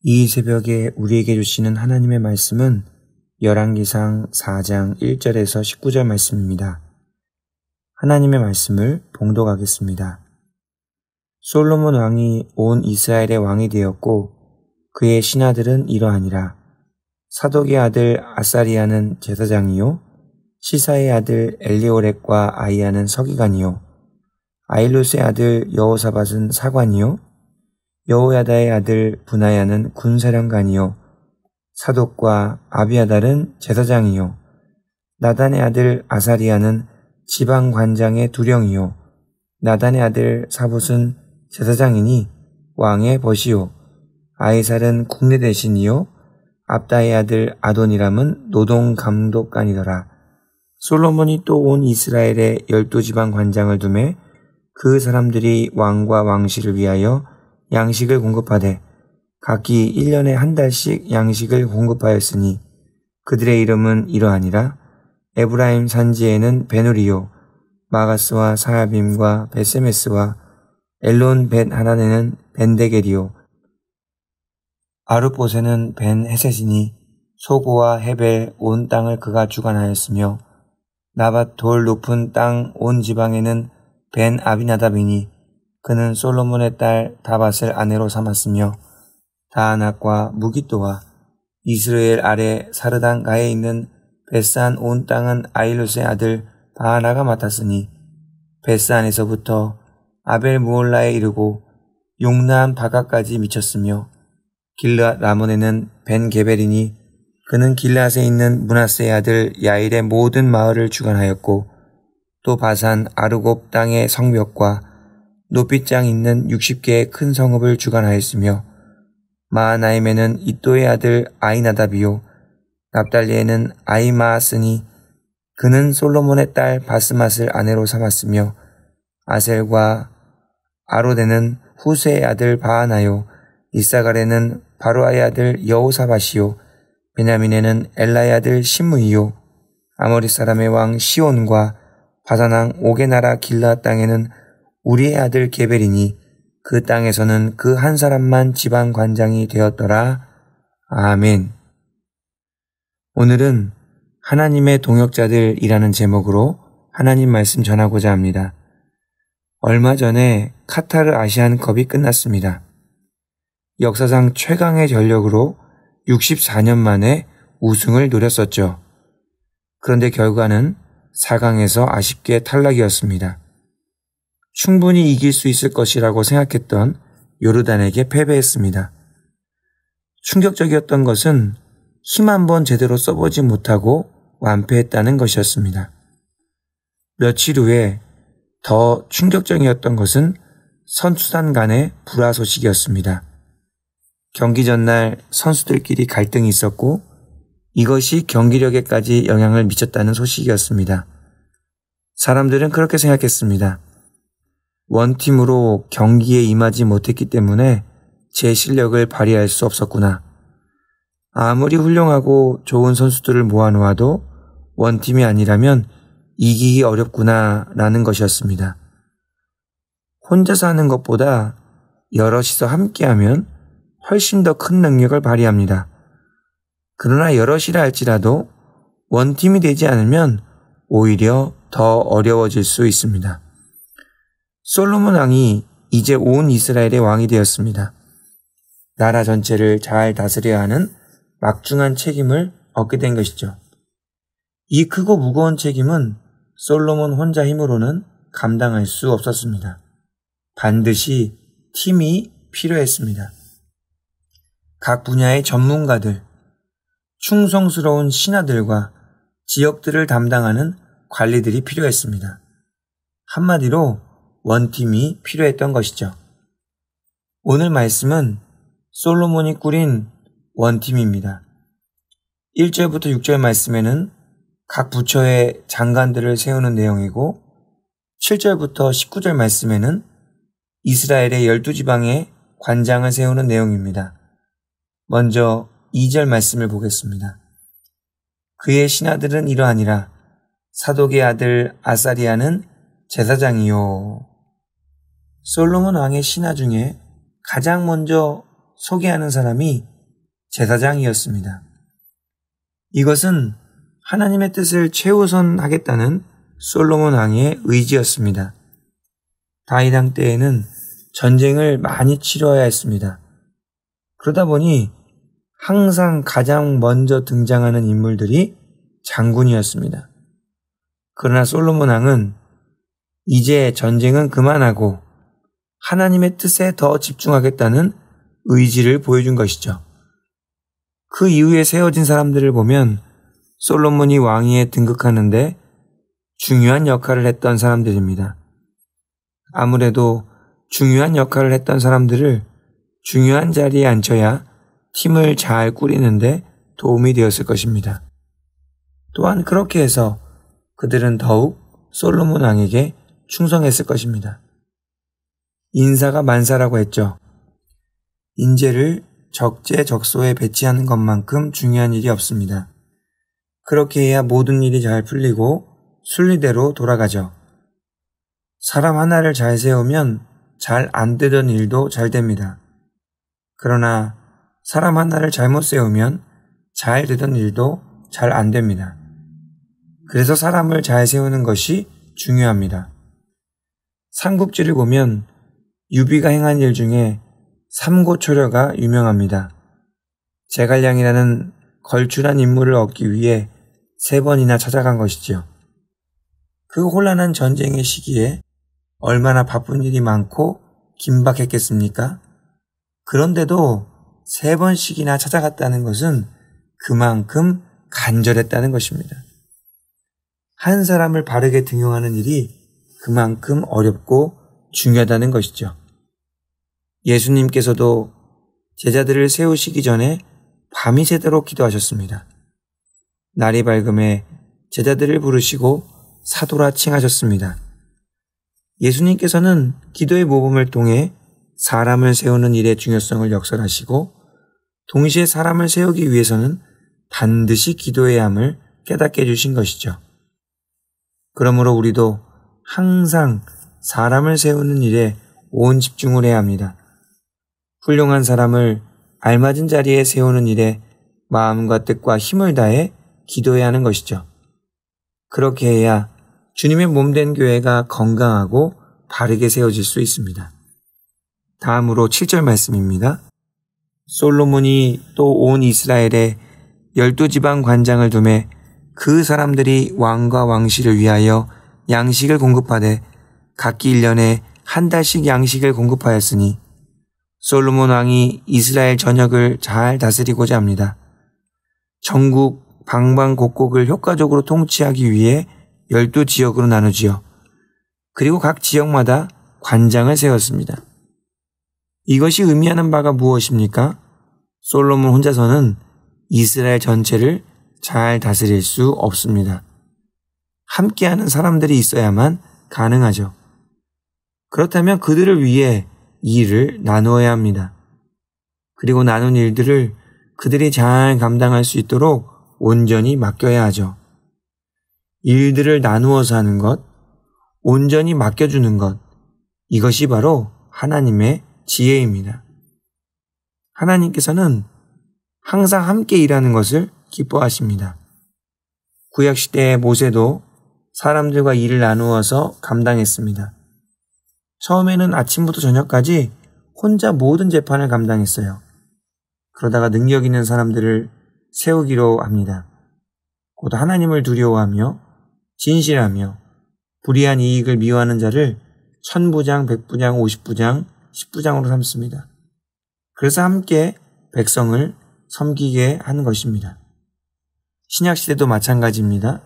이 새벽에 우리에게 주시는 하나님의 말씀은 열왕기상 4장 1절에서 19절 말씀입니다. 하나님의 말씀을 봉독하겠습니다. 솔로몬 왕이 온 이스라엘의 왕이 되었고 그의 신하들은 이러하니라. 사독의 아들 아사리야는 제사장이요 시사의 아들 엘리오렉과 아이야는 서기관이요 아일루스의 아들 여호사밧은 사관이요 여호야다의 아들 분하야는 군사령관이요 사독과 아비아달은 제사장이요 나단의 아들 아사리야는 지방관장의 두령이요 나단의 아들 사봇은 제사장이니 왕의 벗이요 아이살은 국내 대신이요 압다의 아들 아도니람은 노동감독관이더라. 솔로몬이 또 온 이스라엘에 12지방 관장을 두매 그 사람들이 왕과 왕실을 위하여 양식을 공급하되 각기 1년에 한 달씩 양식을 공급하였으니 그들의 이름은 이러하니라. 에브라임 산지에는 베누리요 마가스와 사야빔과 베세메스와 엘론 벳 하나네는 벤데겔이요 아룻보세는 벤 헤셋이니 소고와 헤벨 온 땅을 그가 주관하였으며 나밧 돌 높은 땅 온 지방에는 벤 아비나답이니 그는 솔로몬의 딸 다밧을 아내로 삼았으며 다아낙과 무기또와 이스라엘 아래 사르단가에 있는 벳산 온 땅은 아일루스의 아들 바하나가 맡았으니 벳산에서부터 아벨 무올라에 이르고 용나한 바가까지 미쳤으며 길르앗 라몬에는 벤 게벨이니 그는 길르앗에 있는 므낫세의 아들 야일의 모든 마을을 주관하였고 또 바산 아르곱 땅의 성벽과 높이장 있는 60개의 큰 성읍을 주관하였으며 마하나임에는 이또의 아들 아이나답이요 납달리에는 아이마아스니 그는 솔로몬의 딸 바스맛을 아내로 삼았으며 아셀과 아로데는 후세의 아들 바하나요 이사갈에는 바로아의 아들 여호사밧이요 베냐민에는 엘라의 아들 심므이요 아모리 사람의 왕 시온과 바산왕 옥의 나라 길르앗 땅에는 우리의 아들 게벨이니 그 땅에서는 그 한 사람만 지방 관장이 되었더라. 아멘. 오늘은 하나님의 동역자들이라는 제목으로 하나님 말씀 전하고자 합니다. 얼마 전에 카타르 아시안컵이 끝났습니다. 역사상 최강의 전력으로 64년 만에 우승을 노렸었죠. 그런데 결과는 4강에서 아쉽게 탈락이었습니다. 충분히 이길 수 있을 것이라고 생각했던 요르단에게 패배했습니다. 충격적이었던 것은 힘 한번 제대로 써보지 못하고 완패했다는 것이었습니다. 며칠 후에 더 충격적이었던 것은 선수단 간의 불화 소식이었습니다. 경기 전날 선수들끼리 갈등이 있었고 이것이 경기력에까지 영향을 미쳤다는 소식이었습니다. 사람들은 그렇게 생각했습니다. 원팀으로 경기에 임하지 못했기 때문에 제 실력을 발휘할 수 없었구나. 아무리 훌륭하고 좋은 선수들을 모아놓아도 원팀이 아니라면 이기기 어렵구나 라는 것이었습니다. 혼자서 하는 것보다 여럿이서 함께하면 훨씬 더 큰 능력을 발휘합니다. 그러나 여럿이라 할지라도 원팀이 되지 않으면 오히려 더 어려워질 수 있습니다. 솔로몬 왕이 이제 온 이스라엘의 왕이 되었습니다. 나라 전체를 잘 다스려야 하는 막중한 책임을 얻게 된 것이죠. 이 크고 무거운 책임은 솔로몬 혼자 힘으로는 감당할 수 없었습니다. 반드시 팀이 필요했습니다. 각 분야의 전문가들, 충성스러운 신하들과 지역들을 담당하는 관리들이 필요했습니다. 한마디로 원팀이 필요했던 것이죠. 오늘 말씀은 솔로몬이 꾸린 원팀입니다. 1절부터 6절 말씀에는 각 부처의 장관들을 세우는 내용이고 7절부터 19절 말씀에는 이스라엘의 12지방의 관장을 세우는 내용입니다. 먼저 2절 말씀을 보겠습니다. 그의 신하들은 이러하니라. 사독의 아들 아사리야는 제사장이요. 솔로몬 왕의 신하 중에 가장 먼저 소개하는 사람이 제사장이었습니다. 이것은 하나님의 뜻을 최우선하겠다는 솔로몬 왕의 의지였습니다. 다윗 왕 때에는 전쟁을 많이 치러야 했습니다. 그러다 보니 항상 가장 먼저 등장하는 인물들이 장군이었습니다. 그러나 솔로몬 왕은 이제 전쟁은 그만하고 하나님의 뜻에 더 집중하겠다는 의지를 보여준 것이죠. 그 이후에 세워진 사람들을 보면 솔로몬이 왕위에 등극하는데 중요한 역할을 했던 사람들입니다. 아무래도 중요한 역할을 했던 사람들을 중요한 자리에 앉혀야 팀을 잘 꾸리는데 도움이 되었을 것입니다. 또한 그렇게 해서 그들은 더욱 솔로몬 왕에게 충성했을 것입니다. 인사가 만사라고 했죠. 인재를 적재적소에 배치하는 것만큼 중요한 일이 없습니다. 그렇게 해야 모든 일이 잘 풀리고 순리대로 돌아가죠. 사람 하나를 잘 세우면 잘 안 되던 일도 잘 됩니다. 그러나 사람 하나를 잘못 세우면 잘 되던 일도 잘 안 됩니다. 그래서 사람을 잘 세우는 것이 중요합니다. 삼국지를 보면 유비가 행한 일 중에 삼고초려가 유명합니다. 제갈량이라는 걸출한 인물을 얻기 위해 3번이나 찾아간 것이지요. 그 혼란한 전쟁의 시기에 얼마나 바쁜 일이 많고 긴박했겠습니까? 그런데도 3번씩이나 찾아갔다는 것은 그만큼 간절했다는 것입니다. 한 사람을 바르게 등용하는 일이 그만큼 어렵고 중요하다는 것이죠. 예수님께서도 제자들을 세우시기 전에 밤이 새도록 기도하셨습니다. 날이 밝음에 제자들을 부르시고 사도라 칭하셨습니다. 예수님께서는 기도의 모범을 통해 사람을 세우는 일의 중요성을 역설하시고 동시에 사람을 세우기 위해서는 반드시 기도해야 함을 깨닫게 해주신 것이죠. 그러므로 우리도 항상 사람을 세우는 일에 온 집중을 해야 합니다. 훌륭한 사람을 알맞은 자리에 세우는 일에 마음과 뜻과 힘을 다해 기도해야 하는 것이죠. 그렇게 해야 주님의 몸된 교회가 건강하고 바르게 세워질 수 있습니다. 다음으로 7절 말씀입니다. 솔로몬이 또 온 이스라엘에 12지방 관장을 두매 그 사람들이 왕과 왕실을 위하여 양식을 공급하되 각기 1년에 한 달씩 양식을 공급하였으니 솔로몬 왕이 이스라엘 전역을 잘 다스리고자 합니다. 전국 방방곡곡을 효과적으로 통치하기 위해 12지역으로 나누지요. 그리고 각 지역마다 관장을 세웠습니다. 이것이 의미하는 바가 무엇입니까? 솔로몬 혼자서는 이스라엘 전체를 잘 다스릴 수 없습니다. 함께하는 사람들이 있어야만 가능하죠. 그렇다면 그들을 위해 일을 나누어야 합니다. 그리고 나눈 일들을 그들이 잘 감당할 수 있도록 온전히 맡겨야 하죠. 일들을 나누어서 하는 것, 온전히 맡겨주는 것, 이것이 바로 하나님의 지혜입니다. 하나님께서는 항상 함께 일하는 것을 기뻐하십니다. 구약시대의 모세도 사람들과 일을 나누어서 감당했습니다. 처음에는 아침부터 저녁까지 혼자 모든 재판을 감당했어요. 그러다가 능력 있는 사람들을 세우기로 합니다. 곧 하나님을 두려워하며 진실하며 불의한 이익을 미워하는 자를 1000부장, 100부장, 50부장, 10부장으로 삼습니다. 그래서 함께 백성을 섬기게 하는 것입니다. 신약시대도 마찬가지입니다.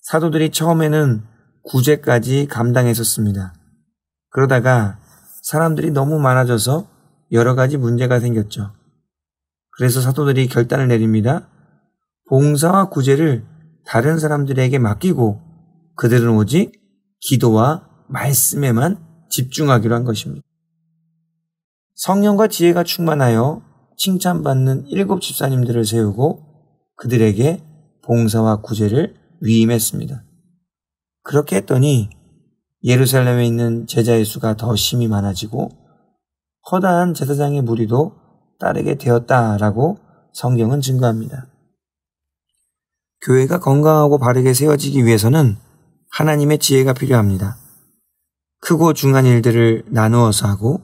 사도들이 처음에는 구제까지 감당했었습니다. 그러다가 사람들이 너무 많아져서 여러 가지 문제가 생겼죠. 그래서 사도들이 결단을 내립니다. 봉사와 구제를 다른 사람들에게 맡기고 그들은 오직 기도와 말씀에만 집중하기로 한 것입니다. 성령과 지혜가 충만하여 칭찬받는 7 집사님들을 세우고 그들에게 봉사와 구제를 위임했습니다. 그렇게 했더니 예루살렘에 있는 제자의 수가 더 심히 많아지고 허다한 제사장의 무리도 따르게 되었다라고 성경은 증거합니다. 교회가 건강하고 바르게 세워지기 위해서는 하나님의 지혜가 필요합니다. 크고 중한 일들을 나누어서 하고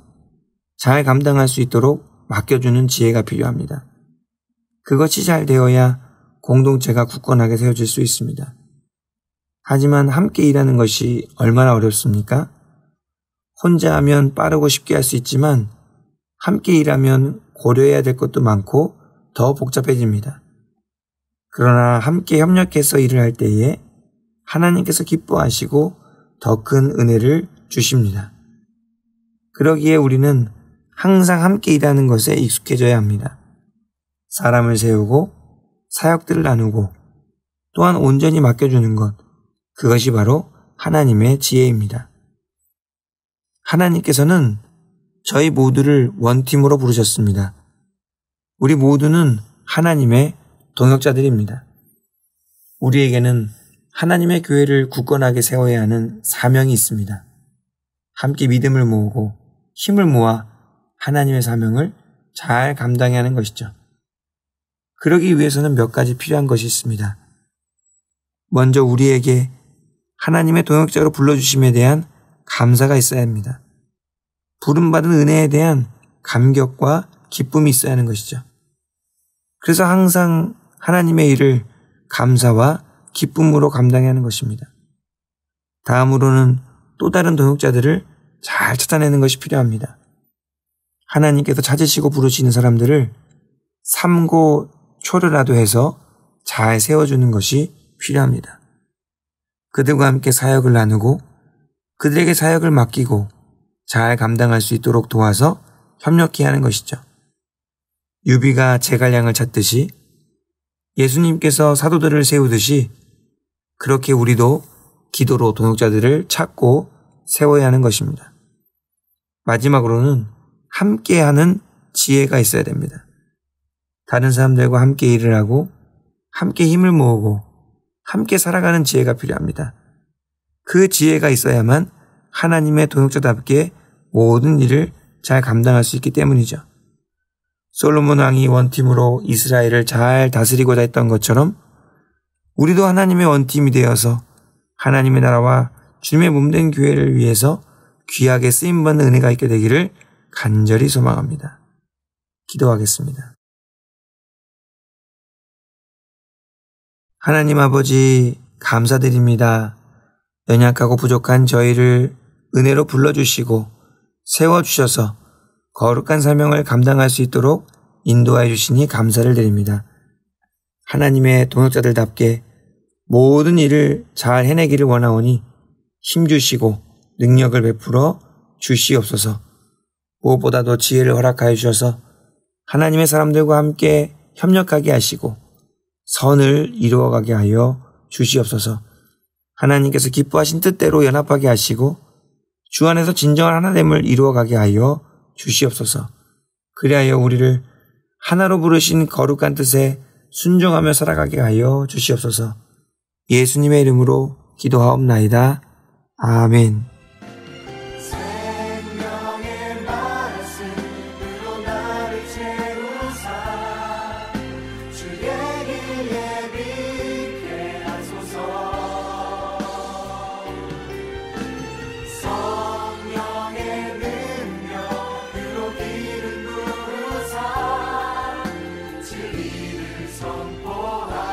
잘 감당할 수 있도록 맡겨주는 지혜가 필요합니다. 그것이 잘 되어야 공동체가 굳건하게 세워질 수 있습니다. 하지만 함께 일하는 것이 얼마나 어렵습니까? 혼자 하면 빠르고 쉽게 할 수 있지만 함께 일하면 고려해야 될 것도 많고 더 복잡해집니다. 그러나 함께 협력해서 일을 할 때에 하나님께서 기뻐하시고 더 큰 은혜를 주십니다. 그러기에 우리는 항상 함께 일하는 것에 익숙해져야 합니다. 사람을 세우고 사역들을 나누고 또한 온전히 맡겨주는 것, 그것이 바로 하나님의 지혜입니다. 하나님께서는 저희 모두를 원팀으로 부르셨습니다. 우리 모두는 하나님의 동역자들입니다. 우리에게는 하나님의 교회를 굳건하게 세워야 하는 사명이 있습니다. 함께 믿음을 모으고 힘을 모아 하나님의 사명을 잘 감당해야 하는 것이죠. 그러기 위해서는 몇 가지 필요한 것이 있습니다. 먼저 우리에게 하나님의 동역자로 불러주심에 대한 감사가 있어야 합니다. 부름받은 은혜에 대한 감격과 기쁨이 있어야 하는 것이죠. 그래서 항상 하나님의 일을 감사와 기쁨으로 감당해야 하는 것입니다. 다음으로는 또 다른 동역자들을 잘 찾아내는 것이 필요합니다. 하나님께서 찾으시고 부르시는 사람들을 삼고초려라도 해서 잘 세워주는 것이 필요합니다. 그들과 함께 사역을 나누고 그들에게 사역을 맡기고 잘 감당할 수 있도록 도와서 협력해야 하는 것이죠. 유비가 제갈량을 찾듯이 예수님께서 사도들을 세우듯이 그렇게 우리도 기도로 동역자들을 찾고 세워야 하는 것입니다. 마지막으로는 함께하는 지혜가 있어야 됩니다. 다른 사람들과 함께 일을 하고 함께 힘을 모으고 함께 살아가는 지혜가 필요합니다. 그 지혜가 있어야만 하나님의 동역자답게 모든 일을 잘 감당할 수 있기 때문이죠. 솔로몬 왕이 원팀으로 이스라엘을 잘 다스리고자 했던 것처럼 우리도 하나님의 원팀이 되어서 하나님의 나라와 주님의 몸된 교회를 위해서 귀하게 쓰임받는 은혜가 있게 되기를 간절히 소망합니다. 기도하겠습니다. 하나님 아버지 감사드립니다. 연약하고 부족한 저희를 은혜로 불러주시고 세워주셔서 거룩한 사명을 감당할 수 있도록 인도하여 주시니 감사를 드립니다. 하나님의 동역자들답게 모든 일을 잘 해내기를 원하오니 힘주시고 능력을 베풀어 주시옵소서. 무엇보다도 지혜를 허락하여 주셔서 하나님의 사람들과 함께 협력하게 하시고 선을 이루어가게 하여 주시옵소서. 하나님께서 기뻐하신 뜻대로 연합하게 하시고 주 안에서 진정한 하나됨을 이루어가게 하여 주시옵소서. 그리하여 우리를 하나로 부르신 거룩한 뜻에 순종하며 살아가게 하여 주시옵소서. 예수님의 이름으로 기도하옵나이다. 아멘. 진리를 선포하